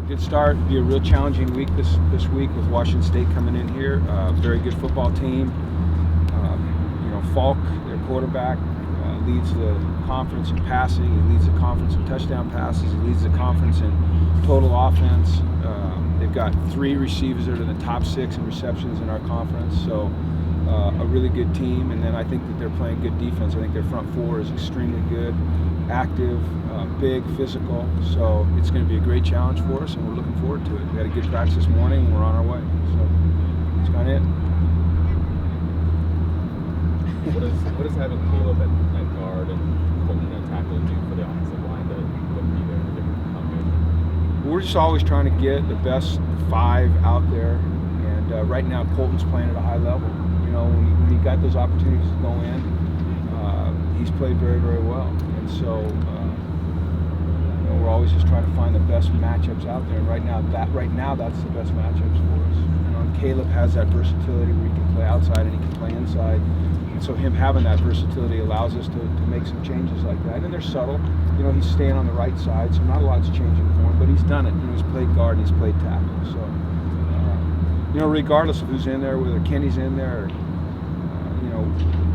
Good start. It'll be a real challenging week this week with Washington State coming in here. Very good football team. Falk, their quarterback, leads the conference in passing. He leads the conference in touchdown passes. He leads the conference in total offense. They've got 3 receivers that are in the top 6 in receptions in our conference. So a really good team. And then I think that they're playing good defense. I think their front 4 is extremely good, active, big, physical. So it's going to be a great challenge for us, and we're looking forward to it. We had a good practice this morning, and we're on our way. So that's kind of it. What does having Caleb at guard and Colton at tackle do for the offensive line that wouldn't be there in a different combination? We're just always trying to get the best 5 out there, and right now Colton's playing at a high level. When he got those opportunities to go in, he's played very, very well. And so we're always just trying to find the best matchups out there. And right now that's the best matchups for us. And Caleb has that versatility where he can play outside and he can play inside. And so him having that versatility allows us to make some changes like that. And they're subtle. He's staying on the right side, so not a lot's changing for him, but he's done it. He's played guard and he's played tackle. So regardless of who's in there, whether Kenny's in there,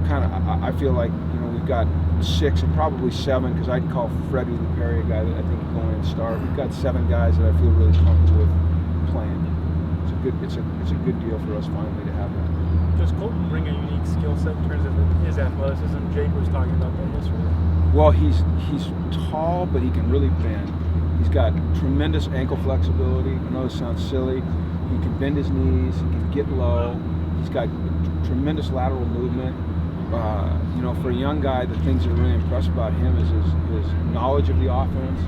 I feel like we've got 6 and probably 7, because I'd call Freddie LePerrier a guy that I think is going to start. We've got 7 guys that I feel really comfortable with playing. It's a good deal for us finally to have that. Does Colton bring a unique skill set in terms of his athleticism? Jake was talking about that yesterday. Well, he's tall, but he can really bend. He's got tremendous ankle flexibility. I know this sounds silly. He can bend his knees. He can get low. He's got tremendous lateral movement. For a young guy, the things that are really impressive about him is his knowledge of the offense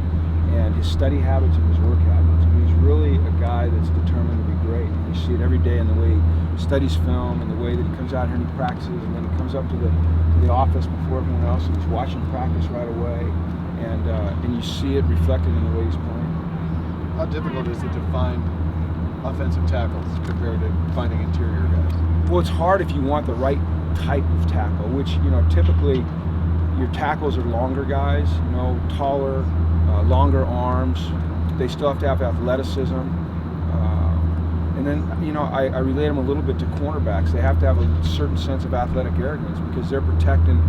and his study habits and his work habits. He's really a guy that's determined to be great. You see it every day in the way he studies film and the way that he comes out here and he practices, and then he comes up to the office before everyone else and he's watching practice right away, and you see it reflected in the way he's playing. How difficult is it to find offensive tackles compared to finding interior guys? Well, it's hard if you want the right type of tackle, which typically your tackles are longer guys, taller, longer arms. They still have to have athleticism, and then I relate them a little bit to cornerbacks. They have to have a certain sense of athletic arrogance because they're protecting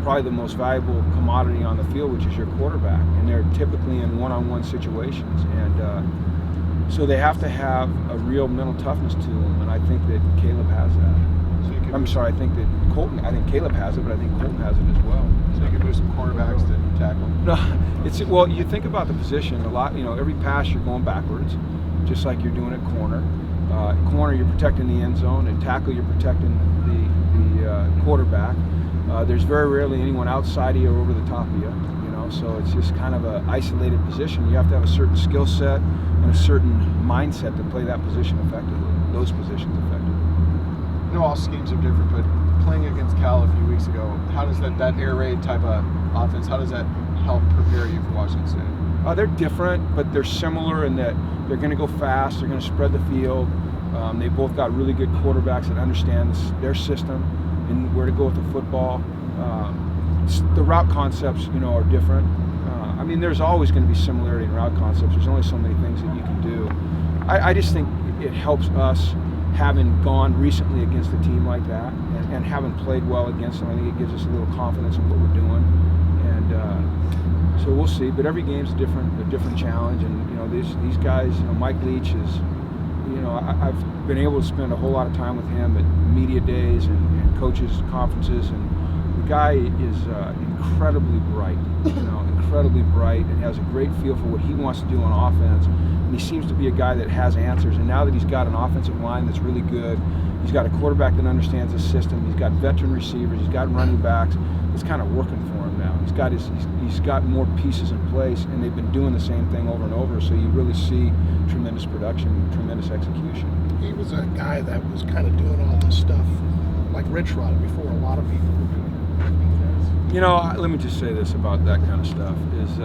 probably the most valuable commodity on the field, which is your quarterback, and they're typically in one-on-one situations, and so they have to have a real mental toughness to them, and I think that Caleb has that. I think Caleb has it, but I think Colton has it as well. So you can move some cornerbacks to tackle? No, you think about the position a lot. Every pass you're going backwards, just like you're doing at corner. Corner, you're protecting the end zone. At tackle, you're protecting the quarterback. There's very rarely anyone outside of you or over the top of you. So it's just kind of an isolated position. You have to have a certain skill set and a certain mindset to play that position effectively, those positions effectively. All schemes are different, but playing against Cal a few weeks ago, how does that air raid type of offense, how does that help prepare you for Washington State? They're different, but they're similar in that they're going to go fast, they're going to spread the field. They both got really good quarterbacks that understand their system and where to go with the football. The route concepts, are different. There's always going to be similarity in route concepts. There's only so many things that you can do. I just think it helps us having gone recently against a team like that and having played well against them. I think it gives us a little confidence in what we're doing, and so we'll see. But every game's a different challenge, and these guys, Mike Leach is, I've been able to spend a whole lot of time with him at media days and coaches conferences, and the guy is incredibly bright, and has a great feel for what he wants to do on offense. And he seems to be a guy that has answers. And now that he's got an offensive line that's really good, he's got a quarterback that understands the system, he's got veteran receivers, he's got running backs. It's kind of working for him now. He's got more pieces in place, and they've been doing the same thing over and over. So you really see tremendous production, tremendous execution. He was a guy that was kind of doing all this stuff like Rich Rod before a lot of people were doing it. Let me just say this about that kind of stuff is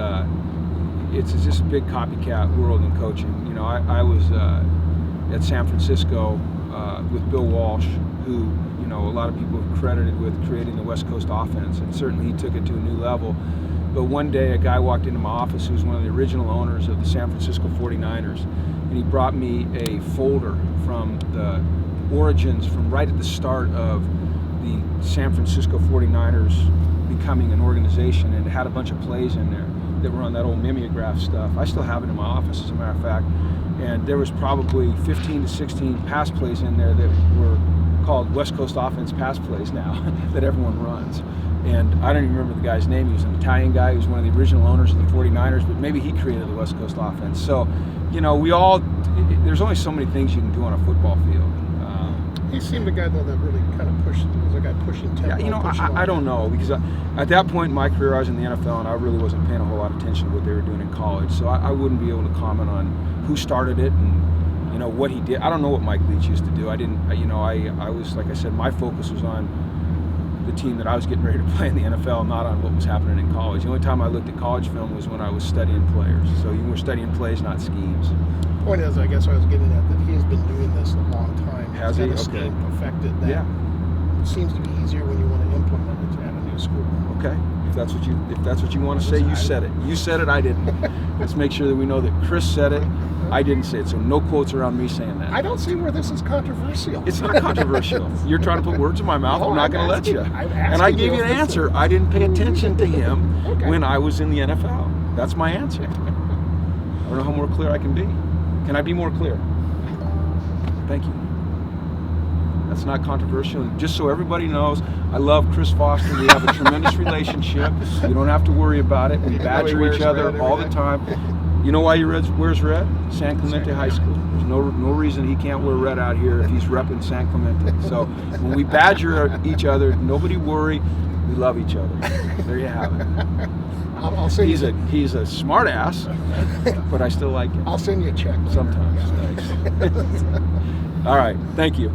it's just a big copycat world in coaching. I was at San Francisco with Bill Walsh, who a lot of people have credited with creating the West Coast offense, and certainly he took it to a new level. But one day a guy walked into my office who was one of the original owners of the San Francisco 49ers, and he brought me a folder from the origins, from right at the start of the San Francisco 49ers becoming an organization, and it had a bunch of plays in there that were on that old mimeograph stuff. I still have it in my office, as a matter of fact. And there was probably 15 to 16 pass plays in there that were called West Coast offense pass plays now that everyone runs. And I don't even remember the guy's name. He was an Italian guy. He was one of the original owners of the 49ers, but maybe he created the West Coast offense. So, you know, there's only so many things you can do on a football field. He seemed a guy, though, that really kind of pushed. Was a guy pushing tempo. Yeah, you know, I don't know, because at that point in my career, I was in the NFL, and I really wasn't paying a whole lot of attention to what they were doing in college. So I wouldn't be able to comment on who started it and, you know, what he did. I don't know what Mike Leach used to do. I didn't, you know, I was, like I said, my focus was on the team that I was getting ready to play in the NFL, not on what was happening in college. The only time I looked at college film was when I was studying players. So you were studying plays, not schemes. Point is, I guess I was getting at that he has been doing this a long time. Has he? He's got a Okay. scheme perfected that Yeah. seems to be easier when you want to implement it at a new school. Okay, if that's what you want to say, you said it. You said it, I didn't. Let's make sure that we know that Chris said it, I didn't say it. So no quotes around me saying that. I don't see where this is controversial. It's not controversial. You're trying to put words in my mouth. No, I'm not I'm going to let asking- you. I'm And I asking gave you you an if this answer. is- I didn't pay attention to him Okay. when I was in the NFL. That's my answer. I don't know how more clear I can be. Can I be more clear? Thank you. That's not controversial. And just so everybody knows, I love Chris Foster. We have a tremendous relationship. You don't have to worry about it. We Even though he badger wears each other red all every the day. time. You know why he wears red? San Clemente High School. There's no reason he can't wear red out here if he's repping San Clemente. So when we badger each other, nobody worry. We love each other. There you have it. I'll send He's you. a smart ass, but I still like him I'll send you a check later. sometimes. Thanks. All right. Thank you.